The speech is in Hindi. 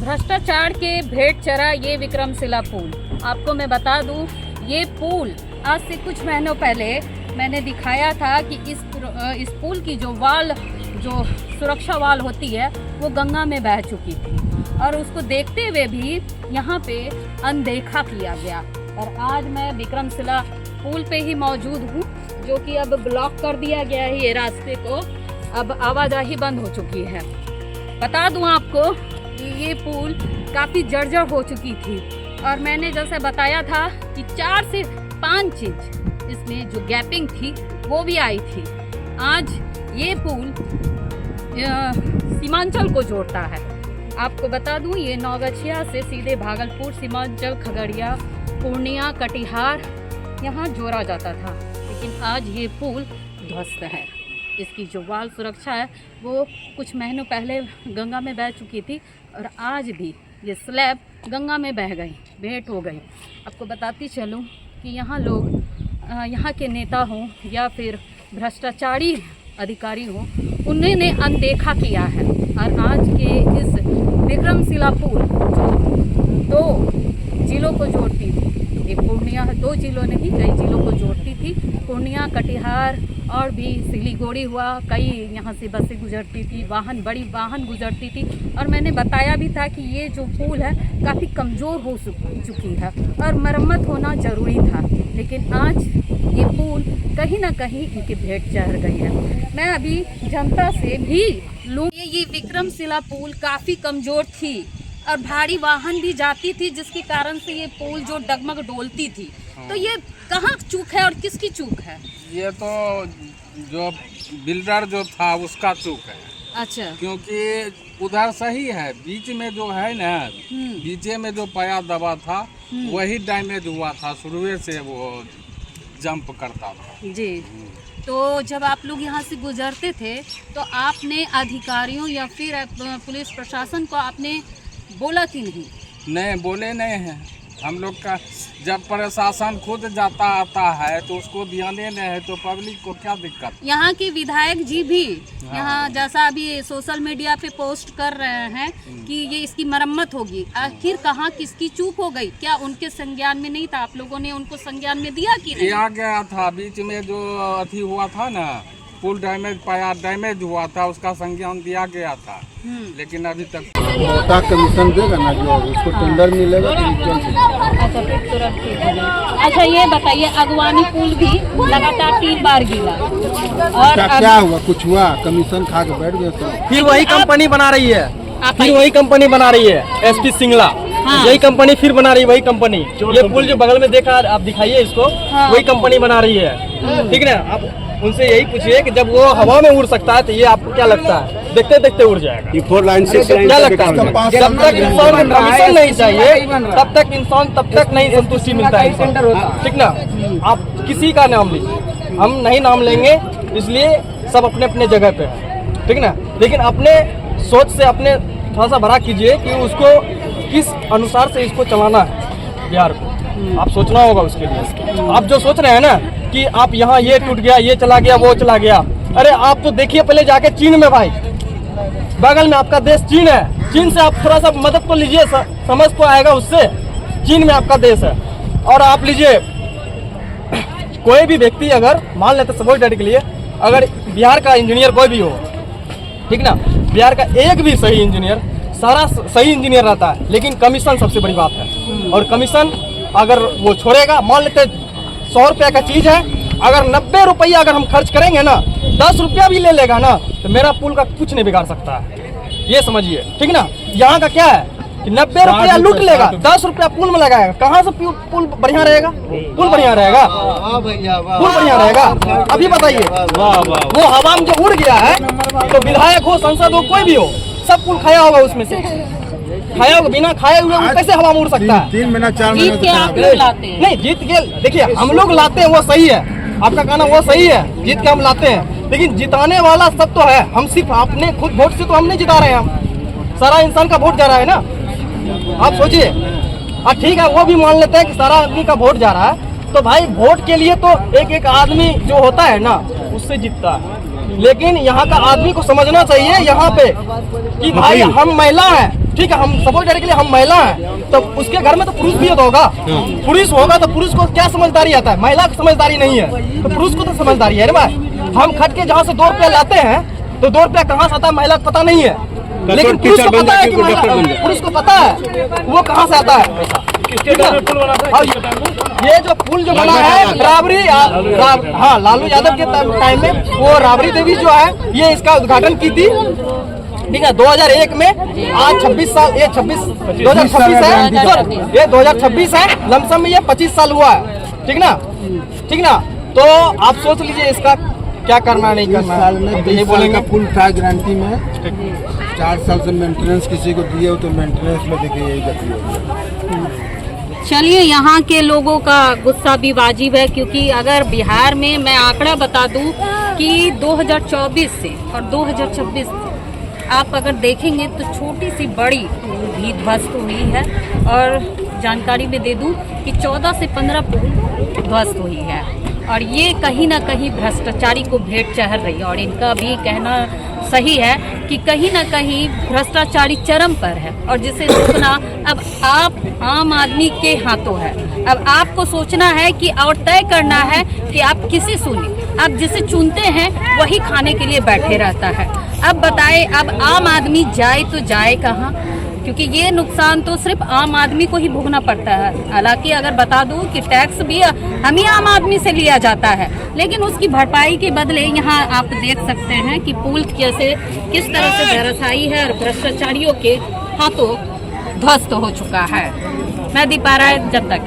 भ्रष्टाचार के भेंट चढ़ा ये विक्रमशिला पुल। आपको मैं बता दूं, ये पुल आज से कुछ महीनों पहले मैंने दिखाया था कि इस पुल की जो सुरक्षा वाल होती है वो गंगा में बह चुकी थी और उसको देखते हुए भी यहाँ पे अनदेखा किया गया। और आज मैं विक्रमशिला पुल पे ही मौजूद हूँ, जो कि अब ब्लॉक कर दिया गया है। ये रास्ते को अब आवाजाही बंद हो चुकी है। बता दूं आपको कि ये पुल काफ़ी जर्जर हो चुकी थी और मैंने जैसे बताया था कि 4 से 5 इंच इसमें जो गैपिंग थी वो भी आई थी। आज ये पुल सीमांचल को जोड़ता है। आपको बता दूं, ये नौगछिया से सीधे भागलपुर, सीमांचल, खगड़िया, पूर्णिया, कटिहार यहाँ जोड़ा जाता था, लेकिन आज ये पुल ध्वस्त है। इसकी जो वाल सुरक्षा है वो कुछ महीनों पहले गंगा में बह चुकी थी और आज भी ये स्लैब गंगा में बह गई, भेंट हो गई। आपको बताती चलूँ कि यहाँ लोग, यहाँ के नेता हों या फिर भ्रष्टाचारी अधिकारी हों, उन्होंने अनदेखा किया है। और आज के इस विक्रमशिला पुल जो 2 जिलों को जोड़ती थी, एक पूर्णिया, 2 जिलों नहीं कई जिलों को जोड़ती थी, पूर्णिया, कटिहार और भी सिलीगुड़ी हुआ, कई यहाँ से बसें गुजरती थी, बड़ी वाहन गुजरती थी। और मैंने बताया भी था कि ये जो पुल है काफ़ी कमज़ोर हो चुकी है और मरम्मत होना ज़रूरी था, लेकिन आज ये पुल कहीं ना कहीं इनकी भेंट चढ़ गई है। मैं अभी जनता से भी लूँ, ये विक्रमशिला पुल काफ़ी कमज़ोर थी और भारी वाहन भी जाती थी, जिसके कारण से ये पुल जो डगमग डोलती थी। तो ये कहाँ चूक है और किसकी चूक है? ये तो जो बिल्डर जो था उसका चूक है। अच्छा, क्योंकि उधर सही है, बीच में जो है ना, बीच में जो पाया दबा था वही डैमेज हुआ था, शुरू से वो जंप करता था जी। तो जब आप लोग यहाँ से गुजरते थे तो आपने अधिकारियों या फिर पुलिस प्रशासन को आपने बोला कि नहीं? नहीं, बोले नहीं हैं। हम लोग का जब प्रशासन खुद जाता आता है तो उसको ध्यान नहीं है तो पब्लिक को क्या दिक्कत? यहाँ के विधायक जी भी यहाँ जैसा अभी सोशल मीडिया पे पोस्ट कर रहे हैं कि ये इसकी मरम्मत होगी। आखिर कहाँ किसकी चूक हो गई? क्या उनके संज्ञान में नहीं था? आप लोगों ने उनको संज्ञान में दिया कि नहीं? दिया गया था, बीच में जो अथी हुआ था ना, पुल डैमेज हुआ था, उसका संज्ञान दिया गया था, लेकिन अभी तक कमीशन देगा ना, जो उसको टेंडर मिलेगा। अच्छा, फिर तुरंत ठीक हो जाएगा। अच्छा, ये बताइए, अगवानी पुल भी लगातार 3 बार गिरा और क्या हुआ? कुछ हुआ? कमीशन खा के बैठ गए तो फिर वही कंपनी बना रही है, एसपी सिंगला। हाँ। यही कंपनी फिर बना रही है, वही कंपनी। ये पुल जो बगल में देखा आप, दिखाइए इसको। हाँ। वही कंपनी बना रही है, ठीक है ना। आप उनसे यही पूछिए कि जब वो हवा में उड़ सकता है तो ये आपको क्या लगता है? देखते देखते उड़ जाएगा। ये 4 लाइन 6 लाइन क्या लगता है? जब तक इंसान को कमीशन नहीं चाहिए तब तक नहीं संतुष्टि मिलता है इंसान, ठीक ना। आप किसी का नाम लीजिए, हम नहीं नाम लेंगे, इसलिए सब अपने अपने जगह पे है, ठीक ना। लेकिन अपने सोच से अपने थोड़ा सा बड़ा कीजिए कि उसको किस अनुसार से इसको चलाना है बिहार को। आप सोचना होगा उसके लिए। आप जो सोच रहे हैं ना कि आप यहाँ ये टूट गया, ये चला गया, वो चला गया, अरे आप तो देखिए पहले जाके चीन में, भाई बगल में आपका देश चीन है। चीन से आप थोड़ा सा मदद तो लीजिए, समझ तो आएगा उससे। चीन में आपका देश है। और आप लीजिए, कोई भी व्यक्ति अगर मान लेते सपोज डेट के लिए, अगर बिहार का इंजीनियर कोई भी हो, ठीक ना, बिहार का एक भी सही इंजीनियर, सारा सही इंजीनियर रहता है, लेकिन कमीशन सबसे बड़ी बात है। और कमीशन अगर वो छोड़ेगा, मान लेते 100 रुपये का चीज़ है, अगर 90 रुपया अगर हम खर्च करेंगे ना, 10 रुपया भी ले लेगा ना, तो मेरा पुल का कुछ नहीं बिगाड़ सकता है, ये समझिए, ठीक ना। यहाँ का क्या है कि 90 रुपया लूट लेगा, 10 रुपया पुल में लगाएगा। कहाँ से पुल बढ़िया रहेगा? पुल बढ़िया रहेगा, पुल बढ़िया रहेगा। अभी बताइए, वो हवा में जो उड़ गया है, तो विधायक हो, सांसद हो, कोई भी हो, सब पुल खाया होगा उसमें से। खाया होगा, बिना खाए हुए वो कैसे हवा में उड़ सकता है? 3 महीना 4 महीना जीत के आप लोग लाते हैं। नहीं, जीत के देखिए हम लोग लाते हैं, वो सही है, आपका कहना वो सही है, जीत के हम लाते हैं, लेकिन जिताने वाला सब तो है। हम सिर्फ अपने खुद वोट से तो हम नहीं जिता रहे हैं, हम सारा इंसान का वोट जा रहा है ना। आप सोचिए, ठीक है, वो भी मान लेते हैं कि सारा आदमी का वोट जा रहा है, तो भाई वोट के लिए तो एक आदमी जो होता है ना, उससे जीतता है। लेकिन यहाँ का आदमी को समझना चाहिए यहाँ पे कि भाई हम महिला हैं, ठीक है, हम सपोज करने के लिए हम महिला हैं, तो उसके घर में तो पुरुष भी तो होगा। पुरुष होगा तो पुरुष को क्या समझदारी आता है, महिला को समझदारी नहीं है, तो पुरुष को तो समझदारी है रे भाई। हम खट के जहाँ से 2 रुपया लाते हैं तो 2 रुपया कहाँ से आता है महिला को पता नहीं है, लेकिन पुरुष को पता है कि पुरुष को पता है वो कहाँ से आता है। ये जो पुल जो बना है राबड़ी, हाँ लालू यादव के टाइम में वो राबड़ी देवी जो है ये इसका उद्घाटन की थी, ठीक है, 2001 में। आज 26 साल, ये 2026 है, ये 2026 है, लमसम में ये 25 साल हुआ है, ठीक ना, ठीक ना। तो आप सोच लीजिए इसका क्या करना नहीं करना। साल में 20 साल का पुल था गारंटी में, 4 साल से मेंटेनेंस किसी को दिए हो तो मेंटेनेंस में देखिए यही गति होगी। चलिए, यहाँ के लोगों का गुस्सा भी वाजिब है, क्योंकि अगर बिहार में मैं आंकड़ा बता दूं कि 2024 से और 2026 से आप अगर देखेंगे तो छोटी सी बड़ी भी ध्वस्त हुई है। और जानकारी में दे दूं कि 14 से 15 पुल ध्वस्त हुई है, और ये कहीं ना कहीं भ्रष्टाचारी को भेंट चढ़ रही है। और इनका भी कहना सही है कि कहीं ना कहीं भ्रष्टाचारी चरम पर है, और जिसे रोकना अब आप आम आदमी के हाथों है। अब आपको सोचना है कि और तय करना है कि आप किसे सुने। आप जिसे चुनते हैं वही खाने के लिए बैठे रहता है। अब बताए, अब आम आदमी जाए तो जाए कहाँ, क्योंकि ये नुकसान तो सिर्फ आम आदमी को ही भोगना पड़ता है। हालांकि अगर बता दूं कि टैक्स भी हम ही आम आदमी से लिया जाता है, लेकिन उसकी भरपाई के बदले यहाँ आप देख सकते हैं कि पुल कैसे किस तरह से धराशायी है और भ्रष्टाचारियों के हाथों ध्वस्त हो चुका है। मैं दीपा राय, जब तक।